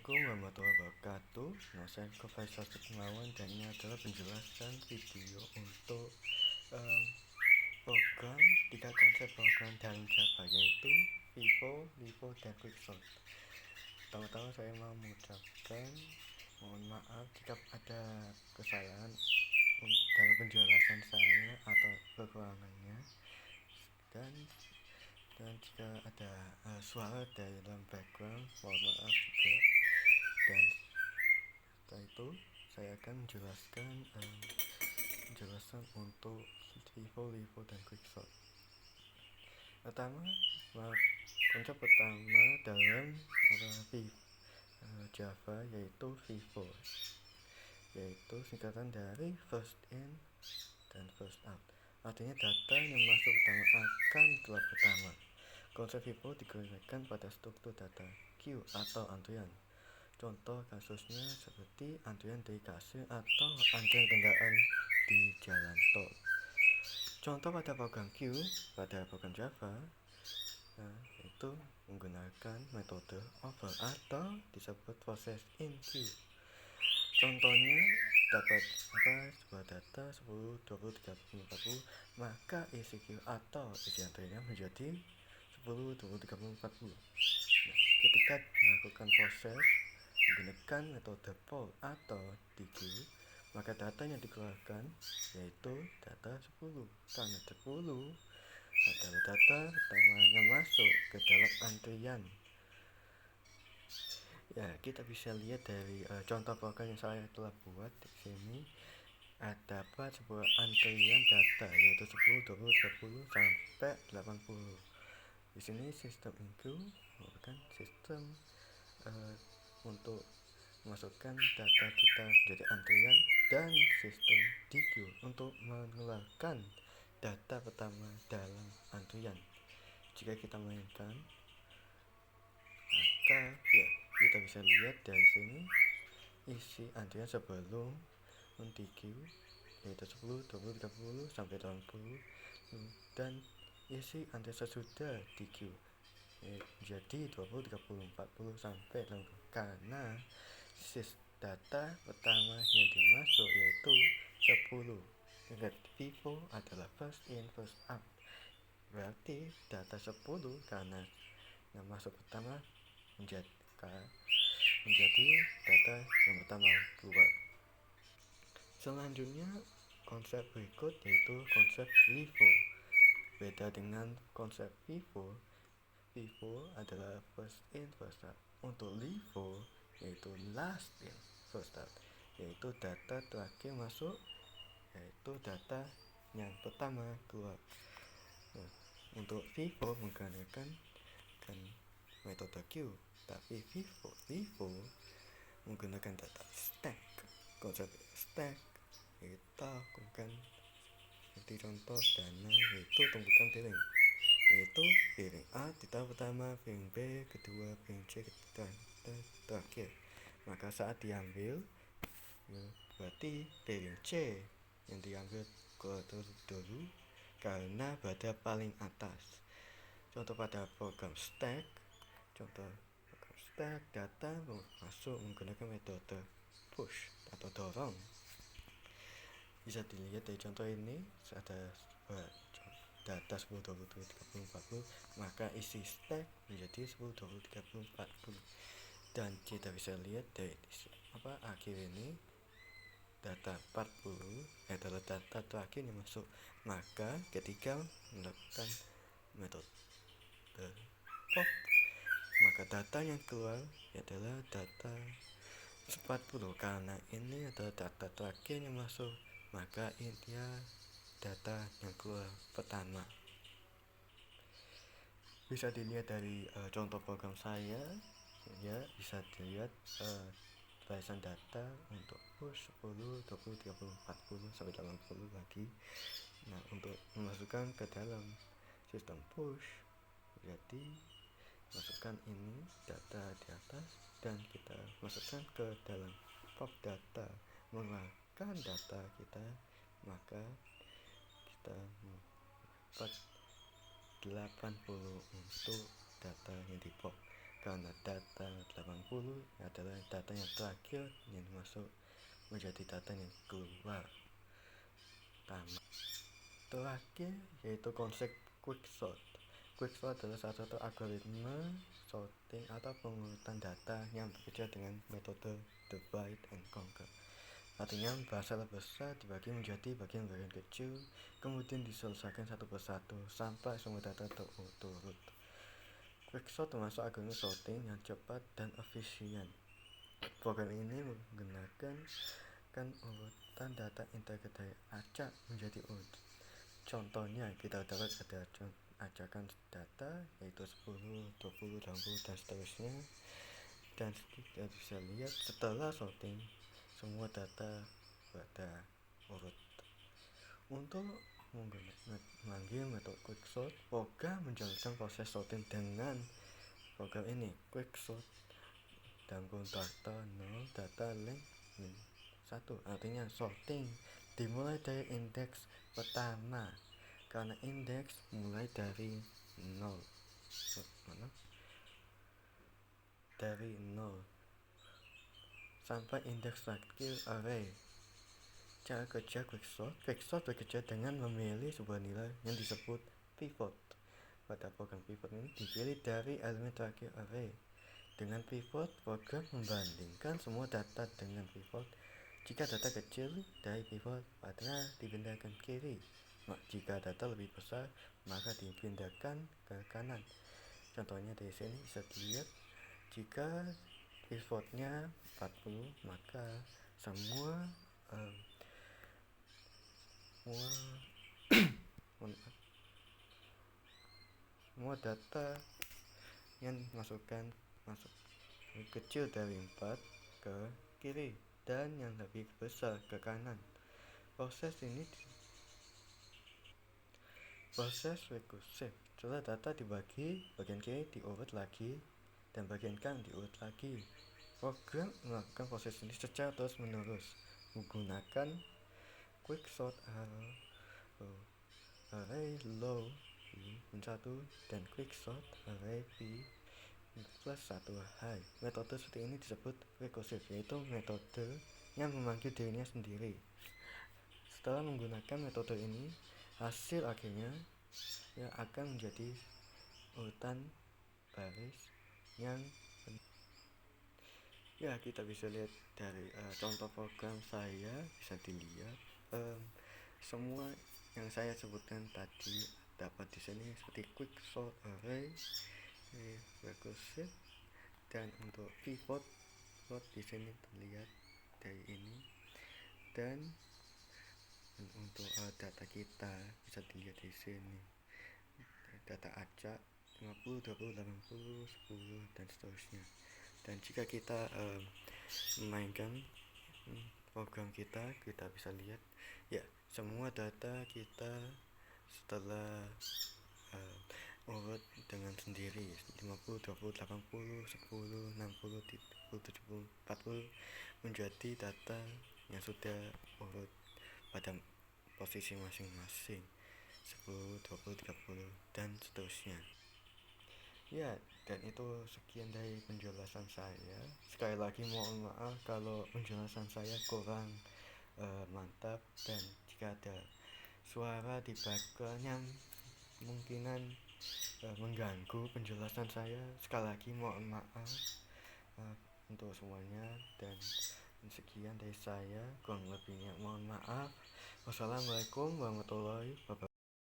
Assalamualaikum warahmatullahi wabarakatuh. Saya Faisal Sukmawan dan ini adalah penjelasan video untuk program 3 konsep program dalam Java, yaitu Vivo, Livo, dan Quickshot. Pertama-tama saya mau mengucapkan mohon maaf jika ada kesalahan dalam penjelasan saya atau kekurangannya, dan jika ada suara dari dalam background mohon maaf juga. Dan setelah itu saya akan menjelaskan penjelasan untuk Vivo, Livo, dan Quickshot. Konsep pertama dalam Java yaitu Vivo, yaitu singkatan dari first in dan first out. Artinya data yang masuk pertama akan keluar pertama. Konsep Vivo digunakan pada struktur data queue atau antrian. Contoh kasusnya seperti antrian dari kasir atau antrian kendaraan di jalan tol. Contoh pada program queue pada program Java itu menggunakan metode over atau disebut proses in queue. Contohnya dapat sebuah data 10, 20, 30, 40, maka isi queue atau isi antriannya menjadi 10, 20, 30, 40. Ketika melakukan proses menggunakan metode poll atau DQ, maka data yang dikeluarkan yaitu data 10, karena 10 adalah data pertama yang masuk ke dalam antrian. Ya, kita bisa lihat dari contoh program yang saya telah buat di sini. Dapat sebuah antrian data yaitu 10, 20, 30 sampai 80. Di sini sistem InQ merupakan sistem untuk memasukkan data kita menjadi antrian, dan sistem DQ untuk mengeluarkan data pertama dalam antrian. Jika kita mainkan, maka ya kita bisa lihat dari sini isi antrian sebelum DQ yaitu 10, 20, 30 sampai 80, dan isi antrian sesudah DQ jadi 20, 30, 40 sampai 60, karena data pertama yang dimasuk yaitu 10. Ingat, Vivo adalah first in first out, berarti data 10 karena yang masuk pertama menjadi data yang pertama keluar. Selanjutnya konsep berikut yaitu konsep Livo. Beda dengan konsep Vivo adalah first in first out. Untuk Livo yaitu last in first out, yaitu data terakhir masuk yaitu data yang pertama keluar. Untuk Vivo menggunakan metode queue, tapi Vivo menggunakan data stack. Konsep stack kita lakukan seperti contoh sederhana yaitu tumpukan piring, yaitu piring A di tahap pertama, piring B kedua, piring C ketiga, terakhir. Maka saat diambil berarti piring C yang diambil dulu karena berada paling atas. Contoh pada program stack, data masuk menggunakan metode push atau dorong. Bisa dilihat dari contoh ini, ada data 10, 20, 30, 40, maka isi stack menjadi 10, 20, 30, 40. Dan kita bisa lihat dari akhir ini data 40 adalah data terakhir yang masuk. Maka ketika melakukan metode pop, maka data yang keluar adalah data 40, karena ini adalah data terakhir yang masuk, maka ini data yang keluar pertama. Bisa dilihat dari contoh program saya, ya bisa dilihat barisan data untuk push 10, 20, 30, 40 sampai 80 lagi. Nah, untuk memasukkan ke dalam sistem push, jadi masukkan ini data di atas dan kita masukkan ke dalam pop data, mengeluarkan data kita, maka kita dapat 80 untuk data yang di pop. karena data 80 adalah data yang terakhir yang masuk menjadi data yang keluar. Terakhir yaitu konsep quicksort. Quicksort adalah salah satu algoritma sorting atau pengurutan data yang bekerja dengan metode divide and conquer. Artinya bahasa besar dibagi menjadi bagian-bagian kecil, kemudian diselesaikan satu persatu sampai semua data terurut. Quicksort termasuk algoritma sorting yang cepat dan efisien. Program ini menggunakan urutan data integer dari acak menjadi urut. Contohnya kita dapat ada acakan data yaitu 10, 20, 80 dan seterusnya, dan kita bisa lihat setelah sorting semua data pada urut. Untuk memanggil metode quicksort, program menjalankan proses sorting dengan program ini. Quicksort dalam data 0, data length 1, artinya sorting dimulai dari indeks pertama karena indeks mulai dari 0 sampai indeks terakhir array. Cara kerja quicksort bekerja dengan memilih sebuah nilai yang disebut pivot. Pada program pivot ini dipilih dari elemen terakhir array. Dengan pivot, program membandingkan semua data dengan pivot. Jika data kecil dari pivot, maka dipindahkan kiri. Jika data lebih besar, maka dipindahkan ke kanan. Contohnya di sini bisa dilihat, jika pivotnya 40, maka semua data yang masuk lebih kecil dari 4 ke kiri dan yang lebih besar ke kanan. Proses rekursif. Setelah data dibagi, bagian kiri diurut lagi dan bagian kanan diurut lagi. Program melakukan proses ini secara terus menerus menggunakan quicksort array low p-1 dan quicksort array p plus 1 high. Metode seperti ini disebut rekursif, yaitu metode yang memanggil dirinya sendiri. Setelah menggunakan metode ini, hasil akhirnya akan menjadi urutan baris yang kita bisa lihat dari contoh program saya. Bisa dilihat semua yang saya sebutkan tadi dapat di sini, seperti quicksort array, recursive, dan untuk pivot di sini terlihat dari ini, dan untuk data kita bisa dilihat di sini, data acak 50, 20, 80, 10 dan seterusnya. Dan jika kita memainkan program kita bisa lihat semua data kita setelah urut dengan sendiri 50, 20, 80, 10, 60, 70, 40 menjadi data yang sudah urut pada posisi masing-masing 10, 20, 30 dan seterusnya. Dan itu sekian dari penjelasan saya. Sekali lagi mohon maaf kalau penjelasan saya kurang mantap, dan jika ada suara di background yang kemungkinan mengganggu penjelasan saya, sekali lagi mohon maaf untuk semuanya. Dan sekian dari saya, kurang lebihnya mohon maaf. Wassalamualaikum warahmatullahi wabarakatuh.